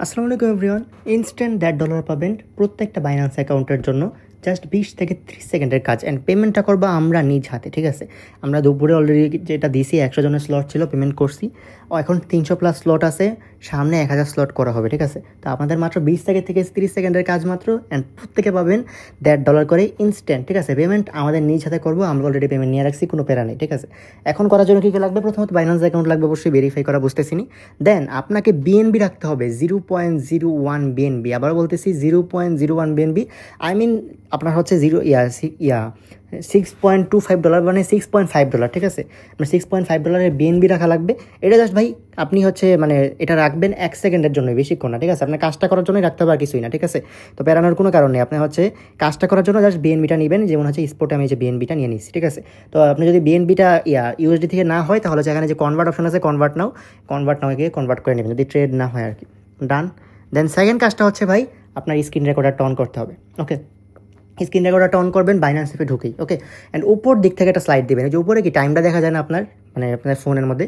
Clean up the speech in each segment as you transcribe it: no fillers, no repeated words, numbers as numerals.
আসসালামু আলাইকুম everyone. Instant $1 পাবেন প্রত্যেকটা বাইন্যান্স অ্যাকাউন্টের জন্য। জাস্ট 20 থেকে 30 সেকেন্ডের কাজ, অ্যান্ড পেমেন্টটা করবো আমরা নিজ হাতে। ঠিক আছে, আমরা দুপুরে অলরেডি যেটা দিছি 100 জনের স্লট ছিল, পেমেন্ট করছি। এখন 300+ স্লট আছে, সামনে 1000 স্লট করা হবে। ঠিক আছে, তো আপনাদের মাত্র 20 থেকে 30 সেকেন্ডের কাজ মাত্র, অ্যান্ড প্রত্যেকে পাবেন $1 করে ইনস্ট্যান্ট। ঠিক আছে, পেমেন্ট আমাদের নিজ হাতে করবো, আমরা অলরেডি পেমেন্ট নিয়ে রাখছি, কোনো প্যারা নেই। ঠিক আছে, এখন করার জন্য কী কী লাগবে? প্রথমত বাইন্যান্স অ্যাকাউন্ট লাগবে, অবশ্যই ভেরিফাই করা বুঝতেছি নি। দেন আপনাকে বিএনবি রাখতে হবে 0.01 বিএনবি। আবার বলতেছি 0.01 বিএনবি। আই মিন আপনার হচ্ছে $6.25, মানে $6.5। ঠিক আছে, মানে $6.5 বিএনবি রাখা লাগবে। এটা জাস্ট ভাই আপনি হচ্ছে মানে এটা রাখবেন 1 সেকেন্ডের জন্য, বেশিক্ষণ না। ঠিক আছে, আপনার কাজটা করার জন্যই রাখতে হবে, আর কিছুই না। ঠিক আছে, তো প্যারানোর কোনো কারণ নেই। আপনি হচ্ছে কাজটা করার জন্য জাস্ট বিএনবিটা নেবেন, যেমন হচ্ছে স্পোর্টে আমি যে বিএনবিটা নিয়ে নিচ্ছি। ঠিক আছে, তো আপনি যদি বিএনবিটা ইউএসডি থেকে না হয়, তাহলে যেখানে যে কনভার্ট অপশন আছে, কনভার্ট নাও গিয়ে কনভার্ট করে নেবেন, যদি ট্রেড না হয় আর কি। ডান। দেন সেকেন্ড কাজটা হচ্ছে ভাই আপনার স্ক্রিন রেকর্ডারটা অন করতে হবে। ওকে, স্ক্রিন রেকর্ডারটা অন করবেন বাইন্যান্স অ্যাপে ঢুকেই। ওকে, অ্যান্ড উপর দিক থেকে একটা স্লাইড দেবেন। এই যে উপরে কি টাইমটা দেখা যায় না আপনার, মানে আপনার ফোনের মধ্যে,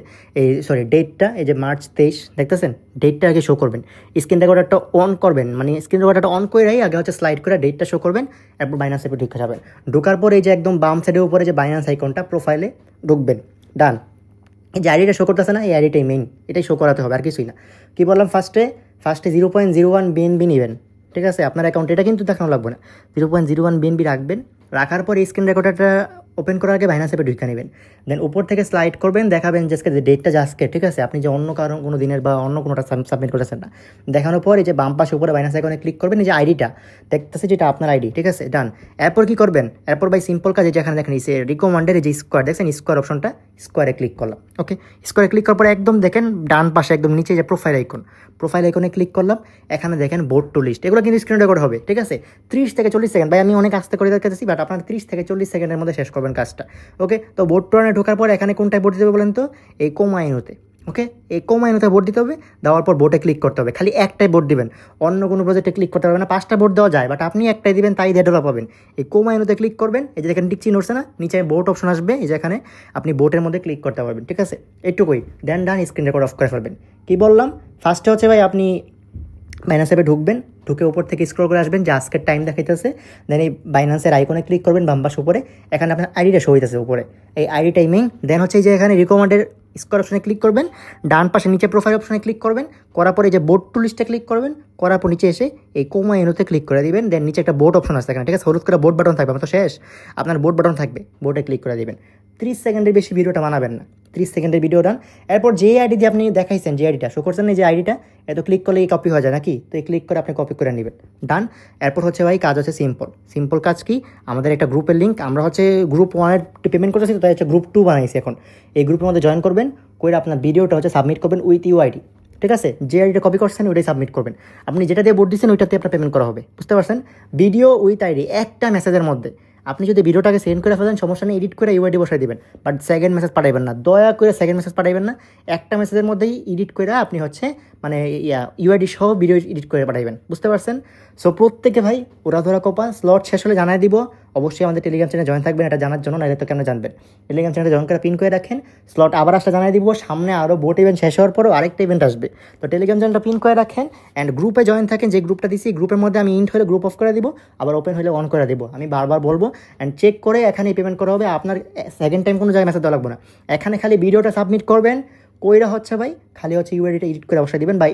ডেটটা, এই যে March 23 দেখতেছেন, ডেটটা আগে শো করবেন। স্ক্রিন রেকর্ডারটা অন করবেন, মানে স্ক্রিন রেকর্ডারটা অন করেই আগে হচ্ছে স্লাইড করে ডেটটা শো করবেন, এরপর বাইন্যান্স অ্যাপে ঢুকে যাবেন। ঢোকার পর এই যে একদম বাম সাইডের উপরে যে বাইন্যান্স আইকনটা, প্রোফাইলে ঢুকবেন। ডান। এই যে আইডিটা শো করতেছে না, এই আইডিটাই মেইন, এটাই শো করাতে হবে, আর কিছুই না। কী বললাম, ফার্স্টে 0.01 বিএনবি নেবেন। ঠিক আছে, আপনার অ্যাকাউন্ট এটা কিন্তু দেখানো লাগবে না, 0.01 বিএনবি রাখবেন। রাখার পর স্ক্রিন রেকর্ডারটা ওপেন করার আগে বাইন্যান্স অ্যাপে ঢুকে নেবেন। দেন উপর থেকে স্লাইড করবেন, দেখাবেন যে ডেটটা আজকে। ঠিক আছে, আপনি যে অন্য কারণ কোনো দিনের বা অন্য কোনোটা সাবমিট করেছেন না। দেখানোর পর এই যে বাম পাশে উপরে বাইন্যান্স অ্যাকাউন্টে ক্লিক করবেন, এই যে আইডিটা দেখতেছে, যেটা আপনার আইডি। ঠিক আছে, ডান। এরপর কী করবেন? এরপর ভাই সিম্পল কাজ, যেখানে দেখেন এই রিকমান্ডের যে স্কোয়ার দেখছেন, স্কোয়ার অপশনটা, স্কোয়ারে ক্লিক করলাম। ওকে, স্কোয়ারে ক্লিক করার পর একদম দেখেন ডান পাশে একদম নিচে যে প্রোফাইল আইকনে ক্লিক করলাম। এখানে দেখেন বোর্ড টু লিস্ট, এগুলো কিন্তু স্ক্রিন রেকর্ড হবে। ঠিক আছে, 30 থেকে 40 সেকেন্ড। ভাই আমি অনেক আস্তে করে দেখাচ্ছি, বাট আপনার 30 থেকে 40 সেকেন্ডের মধ্যে শেষ করবেন কাজটা। ওকে, তো বোর্ড টু রানে ঢোকার পর এখানে কোনটায় বোর্ড দিতে হবে বলেন তো? এই কোমাইনোতে। ওকে, এই কোমাইনোতে বোর্ড দিতে হবে। দেওয়ার পর বোর্ডে ক্লিক করতে হবে। খালি একটাই বোর্ড দিবেন, অন্য কোনো প্রজেক্টে ক্লিক করতে পারবেন না। 5টা বোর্ড দেওয়া যায়, বাট আপনি একটাই দিবেন, তাই $1 পাবেন। এই কোমাইনোতে ক্লিক করবেন, এই যে দেখেন টিক চিহ্ন উঠছে না, নিচে বোর্ড অপশন আসবে, এই যে এখানে আপনি বোর্ডের মধ্যে ক্লিক করতে পারবেন। ঠিক আছে, এইটুকুই। দেন ডান, স্ক্রিন রেকর্ড অফ করে ফেলবেন। কী বললাম? ফার্স্টে হচ্ছে ভাই আপনি বাইন্যান্স অ্যাপে ঢুকবেন, ঢুকে উপর থেকে স্ক্রল করে আসবেন, যে আজকের টাইম দেখাইতেছে। দেন এই বাইন্যান্সের আইকনে ক্লিক করবেন বাম পাশে উপরে, এখানে আপনার আইডিটা শো হইতেছে উপরে, এই আইডি টাইমিং। দেন হচ্ছে এই যে এখানে রিকমেন্ডের স্কোয়ার অপশনে ক্লিক করবেন, ডান পাশে নিচে প্রোফাইল অপশনে ক্লিক করবেন, করার পরে যে বোর্ড টু লিস্টে ক্লিক করবেন, করার পর নিচে এসে এই কোমাইনোতে ক্লিক করে দিবেন। দেন নিচে একটা বোর্ড অপশন আছে এখানে। ঠিক আছে, হলুদ করে বোর্ড বাটন থাকবে, আমার তো শেষ। আপনার বোর্ড বাটন থাকবে, বোর্ডে ক্লিক করে দিবেন। 30 সেকেন্ডের বেশি ভিডিওটা বানাবেন না, 30 সেকেন্ডের ভিডিও ডান। এরপর যে আইডি দিয়ে আপনি দেখাইছেন, যে আইডিটা শো করছেন, এই যে আইডিটা, এত ক্লিক করলে এই কপি হয়ে যায় নাকি, তো এই ক্লিক করে আপনি কপি করে নেবেন। ডান। এরপর হচ্ছে ভাই কাজ হচ্ছে সিম্পল কাজ কি, আমাদের একটা গ্রুপের লিঙ্ক, আমরা হচ্ছে গ্রুপ 1 পেমেন্ট করেছি, তো তাই হচ্ছে গ্রুপ 2 বানাইছি। এখন এই গ্রুপের মধ্যে জয়েন করবেন, করে আপনার ভিডিওটা হচ্ছে সাবমিট করবেন উইথ ইউআইডি। ঠিক আছে, যে আইডিটা কপি করছেন ওইটাই সাবমিট করবেন। আপনি যেটা দিয়ে বোর্ড দিচ্ছেন ওইটাতে আপনার পেমেন্ট করা হবে, বুঝতে পারছেন? ভিডিও উইথ আইডি, একটা মেসেজের মধ্যে। আপনি যদি ভিডিওটাকে সেন্ড করে ফেলেন, সমস্যা নেই, এডিট করে ইউআইডি বসাই দিবেন, বাট সেকেন্ড মেসেজ পাঠাইবেন না, দয়া করে সেকেন্ড মেসেজ পাঠাইবেন না। একটা মেসেজের মধ্যেই এডিট করে আপনি হচ্ছে মানে ইউআইডি সহ ভিডিও এডিট করে পাঠাইবেন, বুঝতে পারছেন? সো প্রত্যেকে ভাই ওরা ধরা কোপা, স্লট শেষ হলে জানাই দিব। অবশ্যই আমাদের টেলিগ্রাম চ্যানেলে জয়েন থাকবেন এটা জানার জন্য, নাহলে তো কেন জানবেন। টেলিগ্রাম চ্যানেলে জয়েন করে পিন করে রাখেন, স্লট আবার আসলে জানাই দিব। সামনে আরও বোট ইভেন্ট শেষ হওয়ার পরও আরেকটা ইভেন্ট আসবে, তো টেলিগ্রাম চ্যানেলটা পিন করে রাখেন। অ্যান্ড গ্রুপে জয়েন থাকেন, যে গ্রুপটা দিচ্ছি গ্রুপের মধ্যে আমি ইন্ট হলে গ্রুপ অফ করে দিব, আবার ওপেন হলে অন করে দিব। আমি বারবার বলবো, অ্যান্ড চেক করে এখানেই পেমেন্ট করা হবে। আপনার সেকেন্ড টাইম কোনো জায়গায় মেসেজ দেওয়া লাগবে না, এখানে খালি ভিডিওটা সাবমিট করবেন। কইরা হচ্ছে ভাই খালি হচ্ছে ইউআইডিটা এডিট করে অবশ্যই দিবেন, বা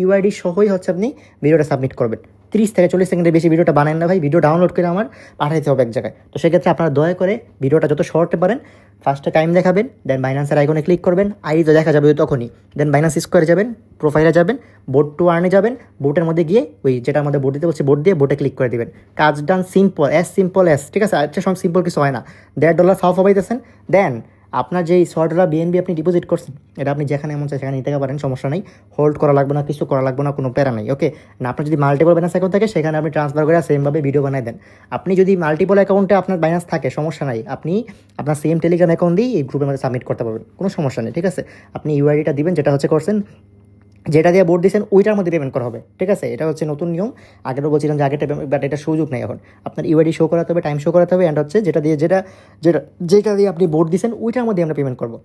ইউআইডি সহই হচ্ছে আপনি ভিডিওটা সাবমিট করবেন। 30 থেকে 40 সেকেন্ডের বেশি ভিডিওটা বানান না ভাই, ভিডিও ডাউনলোড করে আমার পাঠাইতে হবে এক জায়গায়। তো সেক্ষেত্রে আপনারা দয়া করে ভিডিওটা যত শর্টে পারেন ফার্স্টে টাইম দেখাবেন, দেন বাইন্যান্সের আইকনে ক্লিক করবেন, আইডি তো দেখা যাবে তখনই। দেন বাইন্যান্স স্কোয়ারে যাবেন, প্রোফাইলে যাবেন, বোর্ড টু আর্নে যাবেন, বোটের মধ্যে গিয়ে ওই যেটার মধ্যে বোর্ড দিতে বলছে বোর্ড দিয়ে বোটে ক্লিক করে দিবেন। কাজ ডান, সিম্পল অ্যাজ। ঠিক আছে, আচ্ছা সব সিম্পল কিছু হয় না। $1.5 ফাও পাইতেছেন। দেন আপনার যেই $100 বিএনবি আপনি ডিপোজিট করছেন, এটা আপনি যেখানে এমন চাই সেখানে নিতে পারেন, সমস্যা নেই। হোল্ড করা লাগবে না, কিছু করা লাগবে না, কোনো প্যারা নেই। ওকে, না আপনার যদি মাল্টিপল বাইন্যান্স অ্যাকাউন্ট থাকে, সেখানে আপনি ট্রান্সফার করে সেমভাবে ভিডিও বানাই দেন। আপনি যদি মাল্টিপল অ্যাকাউন্টে আপনার বাইন্যান্স থাকে, সমস্যা নাই, আপনি আপনার সেম টেলিগ্রাম অ্যাকাউন্ট দিয়ে এই গ্রুপের মধ্যে সাবমিট করতে পারবেন, কোনো সমস্যা নেই। ঠিক আছে, আপনি ইউআইডিটা দিবেন, যেটা হচ্ছে করছেন, যেটা দিয়ে বোর্ড দিয়েছেন ওইটার মধ্যে পেমেন্ট করা হবে। ঠিক আছে, এটা হচ্ছে নতুন নিয়ম, আগেরও বলছিলাম যে আগেটা, বাট এটা সুযোগ নেই এখন। আপনার ইউআইডি শো করাতে হবে, টাইম শো করাতে হবে, অ্যান্ড হচ্ছে যেটা দিয়ে আপনি বোর্ড দিয়েছেন ওইটার মধ্যে আমরা পেমেন্ট করবো।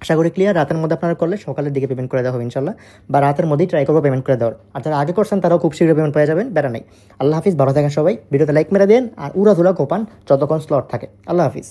আশা করি ক্লিয়ার। রাতের মধ্যে আপনারা করলে সকালের দিকে পেমেন্ট করে দেওয়া হবে ইনশাল্লাহ, বা রাতের মধ্যেই ট্রাই করবো পেমেন্ট করে দেওয়ার। আর যারা আগে করছেন তারাও খুব শীঘ্র পেমেন্ট পেয়ে যাবেন, বেড়া নাই। আল্লাহ হাফিজ, ভালো থাকেন সবাই, ভিডিওতে লাইক মেরে দেন আর উড়াধুরা কোপান যতক্ষণ স্লট থাকে। আল্লাহ হাফিজ।